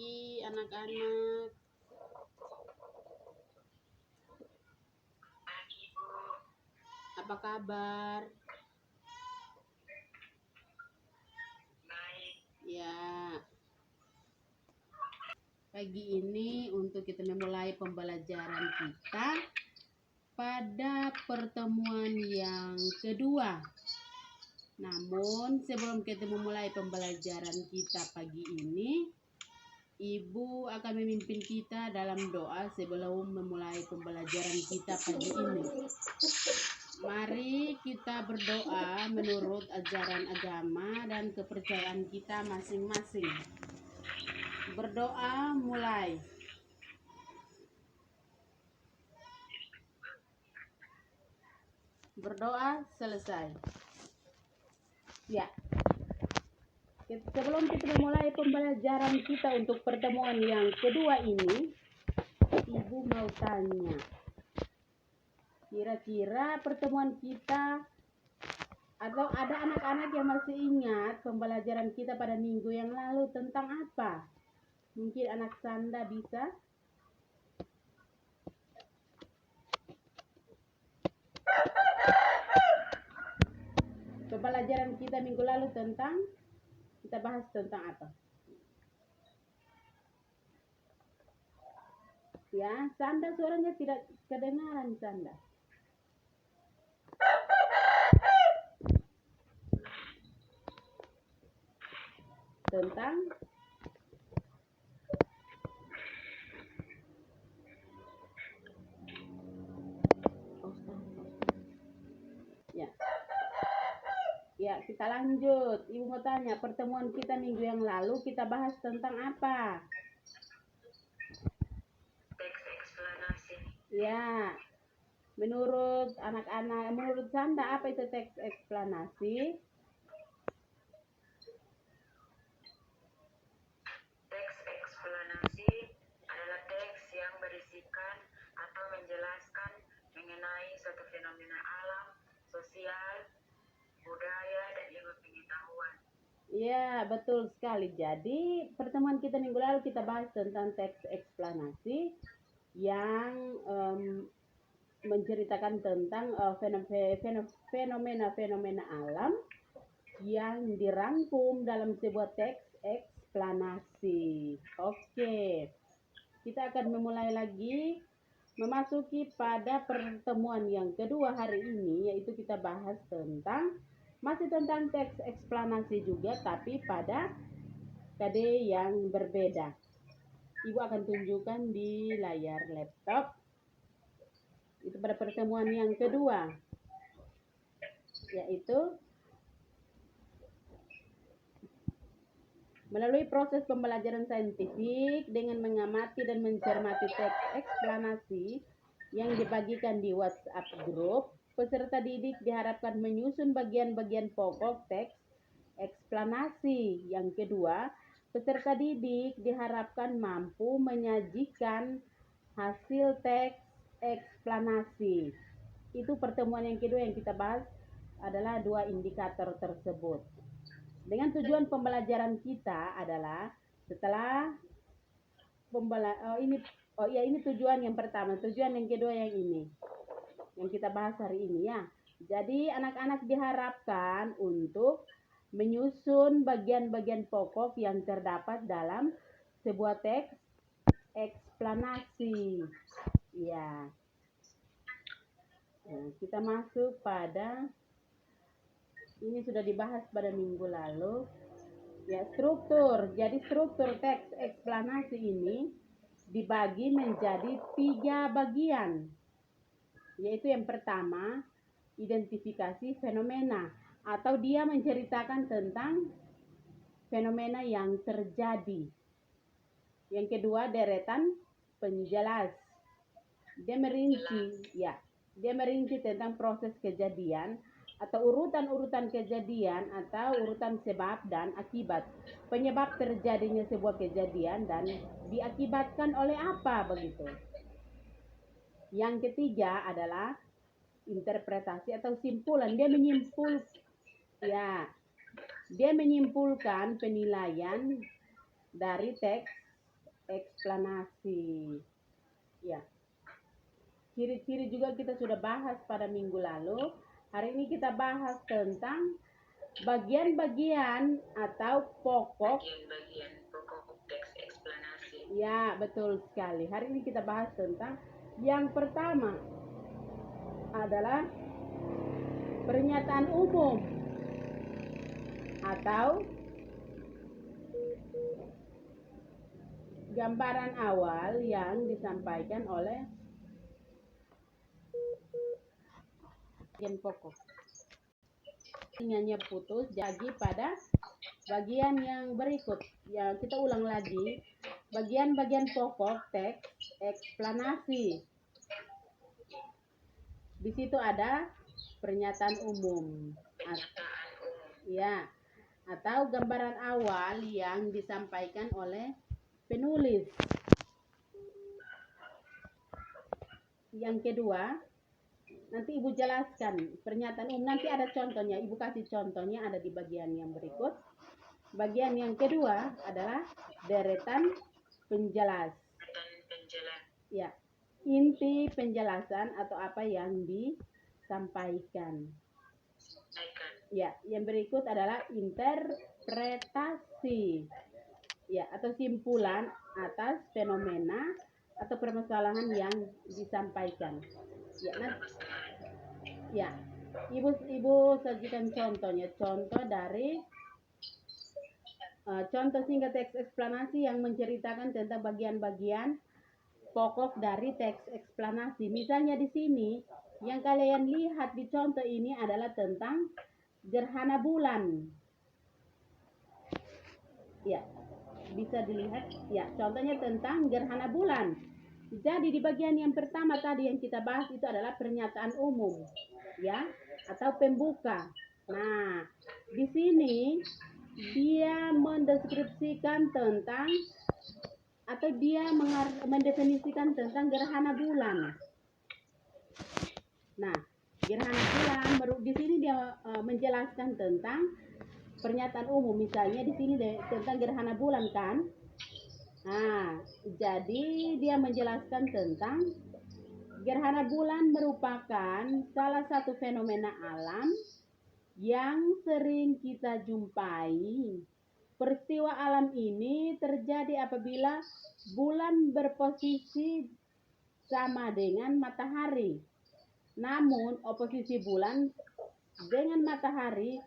pagi anak-anak. Apa kabar? Baik. Ya. Pagi ini untuk kita memulai pembelajaran kita pada pertemuan yang kedua. Namun sebelum kita memulai pembelajaran kita pagi ini, Ibu akan memimpin kita dalam doa sebelum memulai pembelajaran kita pagi ini. Mari kita berdoa menurut ajaran agama dan kepercayaan kita masing-masing. Berdoa mulai. Berdoa selesai. Ya. Sebelum kita memulai pembelajaran kita untuk pertemuan yang kedua ini, Ibu mau tanya. Kira-kira pertemuan kita atau ada anak-anak yang masih ingat pembelajaran kita pada minggu yang lalu tentang apa? Mungkin anak Sanda bisa? Pembelajaran kita minggu lalu kita bahas tentang apa? Ya, Sanda suaranya tidak kedengaran, Sanda. Tentang ya. Ya, kita lanjut. Ibu mau tanya, pertemuan kita minggu yang lalu kita bahas tentang apa? Teks eksplanasi. Ya. Menurut anak-anak, menurut Sanda apa itu teks eksplanasi? Teks eksplanasi adalah teks yang berisikan atau menjelaskan mengenai suatu fenomena alam, sosial, budaya, dan ilmu pengetahuan. Ya, betul sekali. Jadi, pertemuan kita minggu lalu kita bahas tentang teks eksplanasi yang menceritakan tentang fenomena-fenomena alam yang dirangkum dalam sebuah teks eksplanasi. Oke, kita akan memulai lagi memasuki pada pertemuan yang kedua hari ini, yaitu kita bahas masih tentang teks eksplanasi juga, tapi pada KD yang berbeda. Ibu akan tunjukkan di layar laptop. Itu pada pertemuan yang kedua, yaitu melalui proses pembelajaran saintifik dengan mengamati dan mencermati teks eksplanasi yang dibagikan di WhatsApp group, peserta didik diharapkan menyusun bagian-bagian pokok teks eksplanasi. Yang kedua, peserta didik diharapkan mampu menyajikan hasil teks eksplanasi. Itu pertemuan yang kedua yang kita bahas adalah dua indikator tersebut. Dengan tujuan pembelajaran kita adalah setelah ini tujuan yang pertama, tujuan yang kedua yang ini yang kita bahas hari ini ya. Jadi anak-anak diharapkan untuk menyusun bagian-bagian pokok yang terdapat dalam sebuah teks eksplanasi. Ya. Nah, kita masuk pada ini sudah dibahas pada minggu lalu. Ya, struktur. Jadi struktur teks eksplanasi ini dibagi menjadi 3 bagian. Yaitu yang pertama, identifikasi fenomena, atau dia menceritakan tentang fenomena yang terjadi. Yang kedua, deretan penjelas. Dia merinci tentang proses kejadian atau urutan-urutan kejadian atau urutan sebab dan akibat. Penyebab terjadinya sebuah kejadian dan diakibatkan oleh apa begitu. Yang ketiga adalah interpretasi atau simpulan. Dia menyimpulkan penilaian dari teks eksplanasi. Ya, ciri-ciri juga kita sudah bahas pada minggu lalu. Hari ini kita bahas tentang bagian-bagian atau pokok. Bagian-bagian pokok teks eksplanasi. Ya, betul sekali. Hari ini kita bahas tentang yang pertama adalah pernyataan umum atau gambaran awal yang disampaikan oleh bagian pokok. Ingatnya putus, jadi pada bagian yang berikut. Ya, kita ulang lagi. Bagian-bagian pokok teks eksplanasi. Di situ ada pernyataan umum. Ya, atau gambaran awal yang disampaikan oleh penulis. Yang kedua, nanti Ibu jelaskan pernyataan umum. Nanti ada contohnya. Ibu kasih contohnya ada di bagian yang berikut. Bagian yang kedua adalah deretan penjelas. Ya, inti penjelasan atau apa yang disampaikan. Ya, yang berikut adalah interpretasi. Ya, atau simpulan atas fenomena atau permasalahan yang disampaikan. Ya, ya, Ibu sajikan contohnya. Contoh dari contoh singkat teks eksplanasi yang menceritakan tentang bagian-bagian pokok dari teks eksplanasi. Misalnya di sini yang kalian lihat di contoh ini adalah tentang gerhana bulan. Ya, bisa dilihat. Ya, contohnya tentang gerhana bulan. Jadi di bagian yang pertama tadi yang kita bahas itu adalah pernyataan umum, ya, atau pembuka. Nah, di sini dia mendeskripsikan tentang atau dia mendefinisikan tentang gerhana bulan. Nah, gerhana bulan di sini dia menjelaskan tentang pernyataan umum. Misalnya di sini tentang gerhana bulan kan. Nah, jadi dia menjelaskan tentang gerhana bulan merupakan salah satu fenomena alam yang sering kita jumpai. Peristiwa alam ini terjadi apabila bulan berposisi sama dengan matahari. Namun, oposisi bulan dengan matahari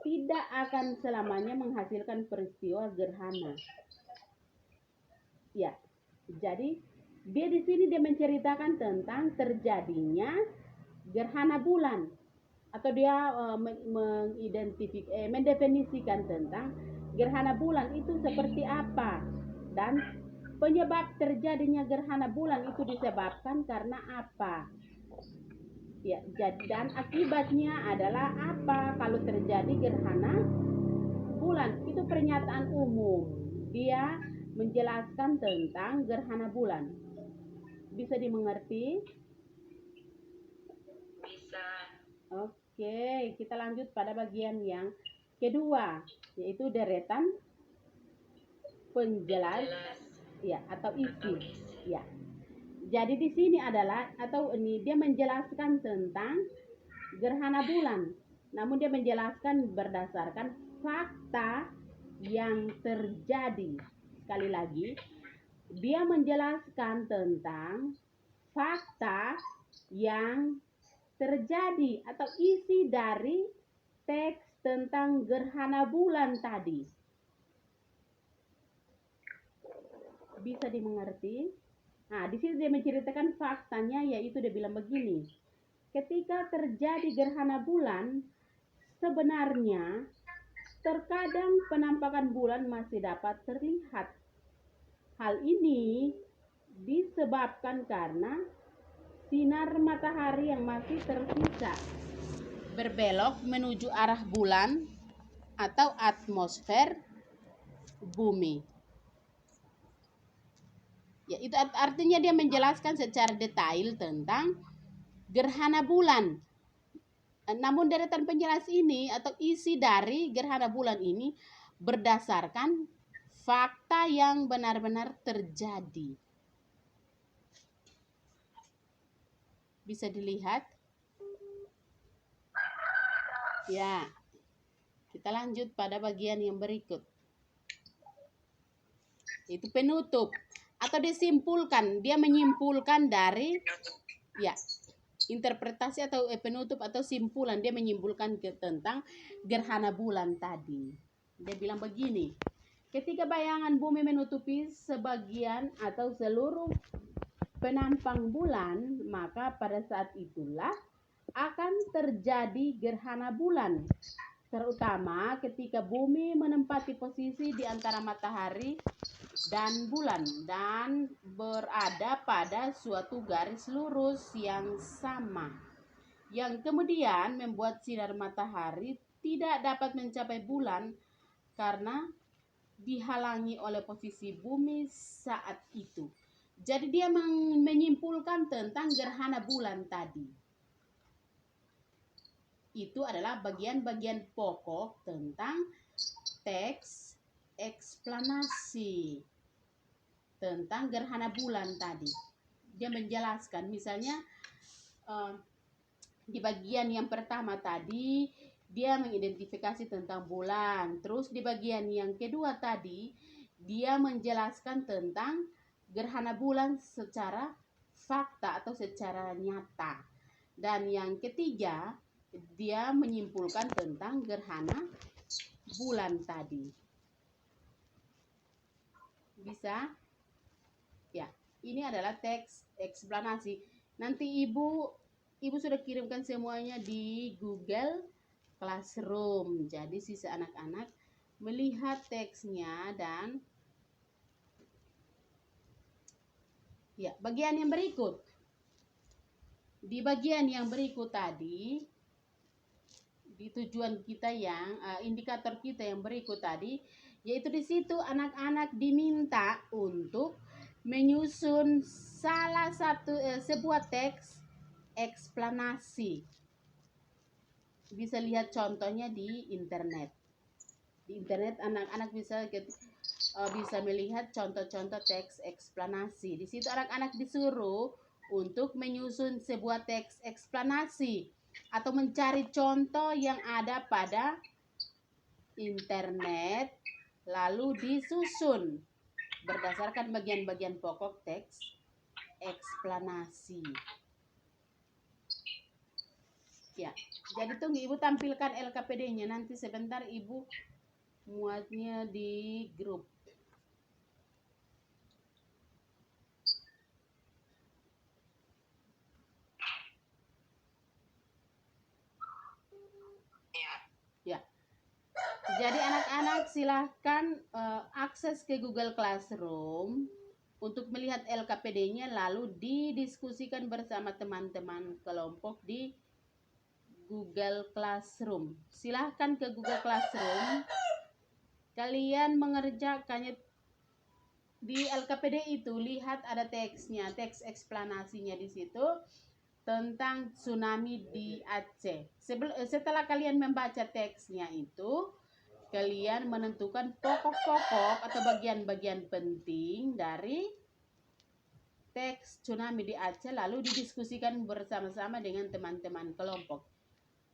tidak akan selamanya menghasilkan peristiwa gerhana. Ya, jadi dia di sini dia menceritakan tentang terjadinya gerhana bulan. Atau dia mendefinisikan tentang gerhana bulan itu seperti apa dan penyebab terjadinya gerhana bulan itu disebabkan karena apa. Ya, dan akibatnya adalah apa kalau terjadi gerhana bulan. Itu pernyataan umum. Dia menjelaskan tentang gerhana bulan. Bisa dimengerti? Bisa. Oke, kita lanjut pada bagian yang kedua, yaitu deretan penjelas, ya, atau isi. Ya. Jadi di sini adalah atau ini dia menjelaskan tentang gerhana bulan. Namun dia menjelaskan berdasarkan fakta yang terjadi. Sekali lagi, dia menjelaskan tentang fakta yang terjadi atau isi dari teks tentang gerhana bulan tadi. Bisa dimengerti? Nah, di sini dia menceritakan faktanya, yaitu dia bilang begini. Ketika terjadi gerhana bulan, sebenarnya terkadang penampakan bulan masih dapat terlihat. Hal ini disebabkan karena sinar matahari yang masih tersisa berbelok menuju arah bulan atau atmosfer bumi. Ya, itu artinya dia menjelaskan secara detail tentang gerhana bulan. Namun deretan penjelas ini atau isi dari gerhana bulan ini berdasarkan fakta yang benar-benar terjadi. Bisa dilihat? Ya, kita lanjut pada bagian yang berikut. Itu penutup atau disimpulkan. Dia menyimpulkan dari interpretasi atau penutup atau simpulan. Dia menyimpulkan tentang gerhana bulan tadi. Dia bilang begini, ketika bayangan bumi menutupi sebagian atau seluruh penampang bulan, maka pada saat itulah akan terjadi gerhana bulan, terutama ketika bumi menempati posisi di antara matahari dan bulan dan berada pada suatu garis lurus yang sama, yang kemudian membuat sinar matahari tidak dapat mencapai bulan karena dihalangi oleh posisi bumi saat itu. Jadi dia menyimpulkan tentang gerhana bulan tadi. Itu adalah bagian-bagian pokok tentang teks eksplanasi tentang gerhana bulan tadi. Dia menjelaskan, misalnya di bagian yang pertama tadi dia mengidentifikasi tentang bulan. Terus di bagian yang kedua tadi dia menjelaskan tentang gerhana bulan secara fakta atau secara nyata. Dan yang ketiga dia menyimpulkan tentang gerhana bulan tadi. Bisa? Ya, ini adalah teks eksplanasi. Nanti ibu sudah kirimkan semuanya di Google Classroom. Jadi sisa anak-anak melihat teksnya dan bagian yang berikut. Di bagian yang berikut tadi, di tujuan kita yang indikator kita yang berikut tadi, yaitu di situ anak-anak diminta untuk menyusun salah satu sebuah teks eksplanasi. Bisa lihat contohnya di internet. Di internet anak-anak bisa melihat contoh-contoh teks eksplanasi. Di situ anak-anak disuruh untuk menyusun sebuah teks eksplanasi atau mencari contoh yang ada pada internet lalu disusun berdasarkan bagian-bagian pokok teks eksplanasi. Ya, jadi tunggu ibu tampilkan LKPD-nya, nanti sebentar ibu muatnya di grup. Ya. Jadi anak-anak silahkan akses ke Google Classroom untuk melihat LKPD-nya lalu didiskusikan bersama teman-teman kelompok di Google Classroom. Silahkan ke Google Classroom. Kalian mengerjakannya di LKPD itu, lihat ada teksnya, teks eksplanasinya di situ tentang tsunami di Aceh. Setelah kalian membaca teksnya itu, kalian menentukan pokok-pokok atau bagian-bagian penting dari teks tsunami di Aceh lalu didiskusikan bersama-sama dengan teman-teman kelompok.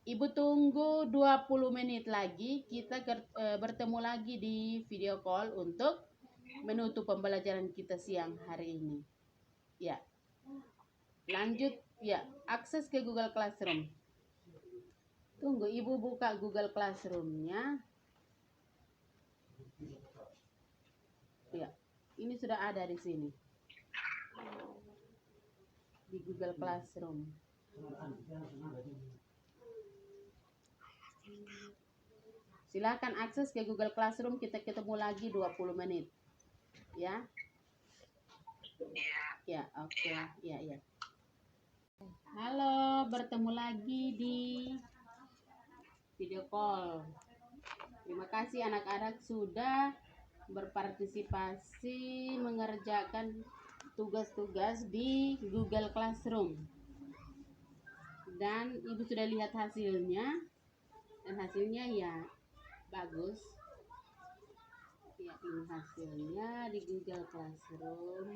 Ibu tunggu 20 menit lagi, kita bertemu lagi di video call untuk menutup pembelajaran kita siang hari ini. Ya. Lanjut, ya, akses ke Google Classroom. Tunggu, ibu buka Google Classroom-nya. Ya, ini sudah ada di sini. Di Google Classroom. Silakan akses ke Google Classroom, kita ketemu lagi 20 menit. Ya. Ya, oke. Ya. Halo, bertemu lagi di video call. Terima kasih anak-anak sudah berpartisipasi mengerjakan tugas-tugas di Google Classroom. Dan ibu sudah lihat hasilnya. Dan hasilnya ya bagus. Ya. Ini hasilnya di Google Classroom.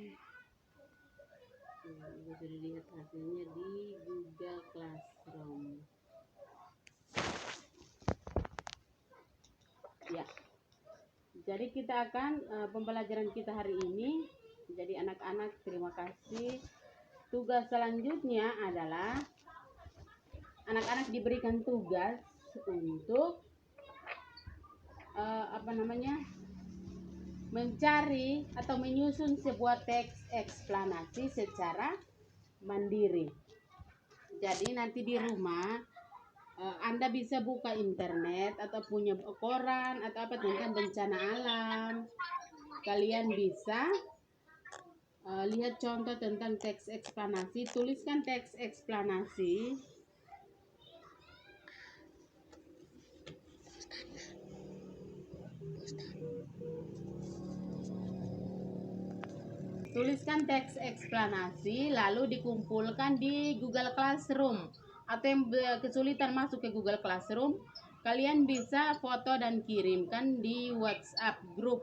Ibu sudah lihat hasilnya di Google Classroom. Ya, jadi kita akan pembelajaran kita hari ini. Jadi anak-anak terima kasih. Tugas selanjutnya adalah anak-anak diberikan tugas untuk mencari atau menyusun sebuah teks eksplanasi secara mandiri. Jadi nanti di rumah Anda bisa buka internet atau punya koran atau apa tentang bencana alam. Kalian bisa lihat contoh tentang teks eksplanasi, tuliskan teks eksplanasi. Tuliskan teks eksplanasi lalu dikumpulkan di Google Classroom. Atau yang kesulitan masuk ke Google Classroom, kalian bisa foto dan kirimkan di WhatsApp grup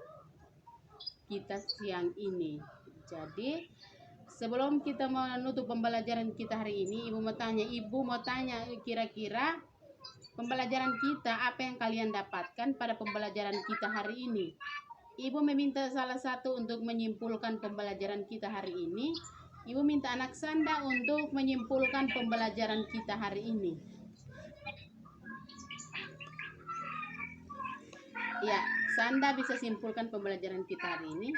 kita siang ini. Jadi sebelum kita menutup pembelajaran kita hari ini, Ibu mau tanya kira-kira pembelajaran kita apa yang kalian dapatkan pada pembelajaran kita hari ini. Ibu meminta salah satu untuk menyimpulkan pembelajaran kita hari ini. Ibu minta anak Sanda untuk menyimpulkan pembelajaran kita hari ini. Ya, Sanda bisa simpulkan pembelajaran kita hari ini.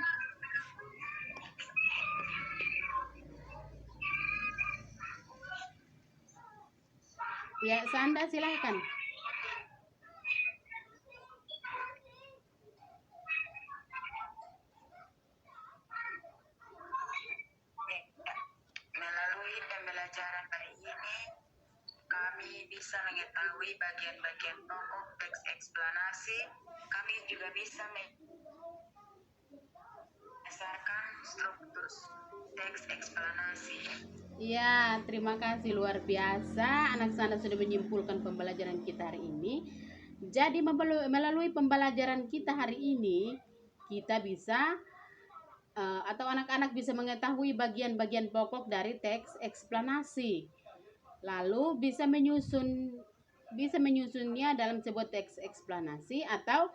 Ya, Sanda silahkan. Melalui pembelajaran hari ini, kami bisa mengetahui bagian-bagian pokok teks eksplanasi. Kami juga bisa berdasarkan struktur teks eksplanasi. Ya, terima kasih luar biasa. Anak Sanda sudah menyimpulkan pembelajaran kita hari ini. Jadi melalui pembelajaran kita hari ini, kita bisa atau anak-anak bisa mengetahui bagian-bagian pokok dari teks eksplanasi. Lalu bisa menyusunnya dalam sebuah teks eksplanasi, atau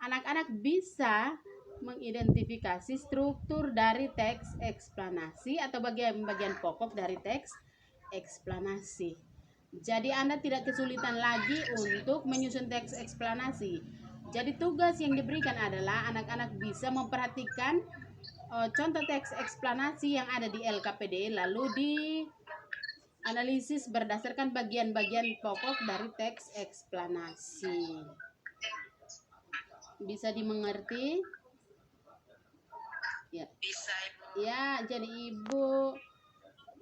anak-anak bisa mengidentifikasi struktur dari teks eksplanasi atau bagian-bagian pokok dari teks eksplanasi. Jadi Anda tidak kesulitan lagi untuk menyusun teks eksplanasi. Jadi tugas yang diberikan adalah anak-anak bisa memperhatikan contoh teks eksplanasi yang ada di LKPD, lalu dianalisis berdasarkan bagian-bagian pokok dari teks eksplanasi. Bisa dimengerti? Ya. Bisa, Ibu. Ya, jadi Ibu,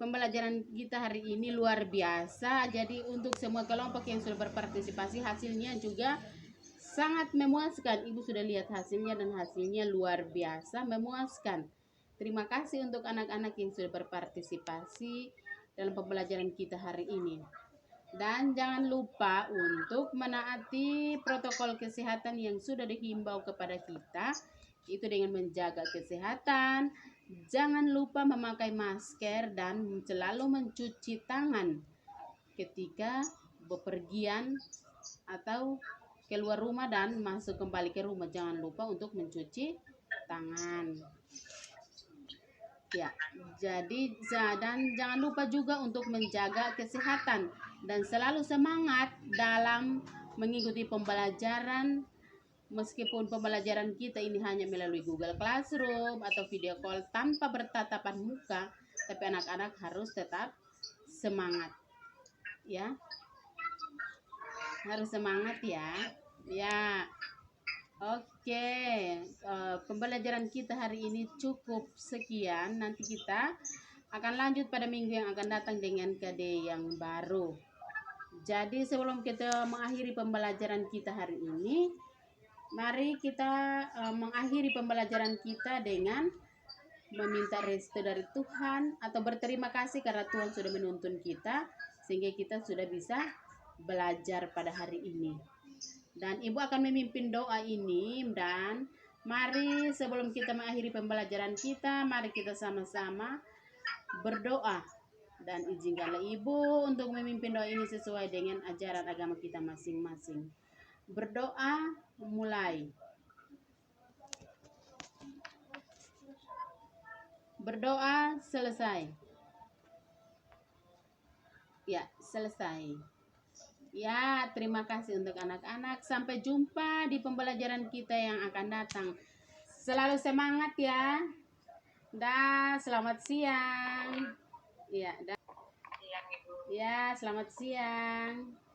pembelajaran kita hari ini luar biasa. Jadi untuk semua kelompok yang sudah berpartisipasi, hasilnya juga sangat memuaskan. Ibu sudah lihat hasilnya dan hasilnya luar biasa memuaskan. Terima kasih untuk anak-anak yang sudah berpartisipasi dalam pembelajaran kita hari ini. Dan jangan lupa untuk menaati protokol kesehatan yang sudah dihimbau kepada kita, itu dengan menjaga kesehatan. Jangan lupa memakai masker dan selalu mencuci tangan ketika bepergian atau keluar rumah dan masuk kembali ke rumah. Jangan lupa untuk mencuci tangan. Ya, jadi dan jangan lupa juga untuk menjaga kesehatan dan selalu semangat dalam mengikuti pembelajaran. Meskipun pembelajaran kita ini hanya melalui Google Classroom atau video call tanpa bertatapan muka, tapi anak-anak harus tetap semangat. Ya. Harus semangat ya. Ya. Oke. Pembelajaran kita hari ini cukup sekian. Nanti kita akan lanjut pada minggu yang akan datang dengan KD yang baru. Jadi sebelum kita mengakhiri pembelajaran kita hari ini, mari kita mengakhiri pembelajaran kita dengan meminta restu dari Tuhan atau berterima kasih karena Tuhan sudah menuntun kita sehingga kita sudah bisa belajar pada hari ini. Dan Ibu akan memimpin doa ini dan Mari sebelum kita mengakhiri pembelajaran kita, mari kita sama-sama berdoa. Dan izinkanlah Ibu untuk memimpin doa ini sesuai dengan ajaran agama kita masing-masing. Berdoa mulai. Berdoa selesai. Ya, selesai. Ya, terima kasih untuk anak-anak. Sampai jumpa di pembelajaran kita yang akan datang. Selalu semangat ya. Dah, selamat siang. Ya, dah. Siang Ibu. Ya, selamat siang.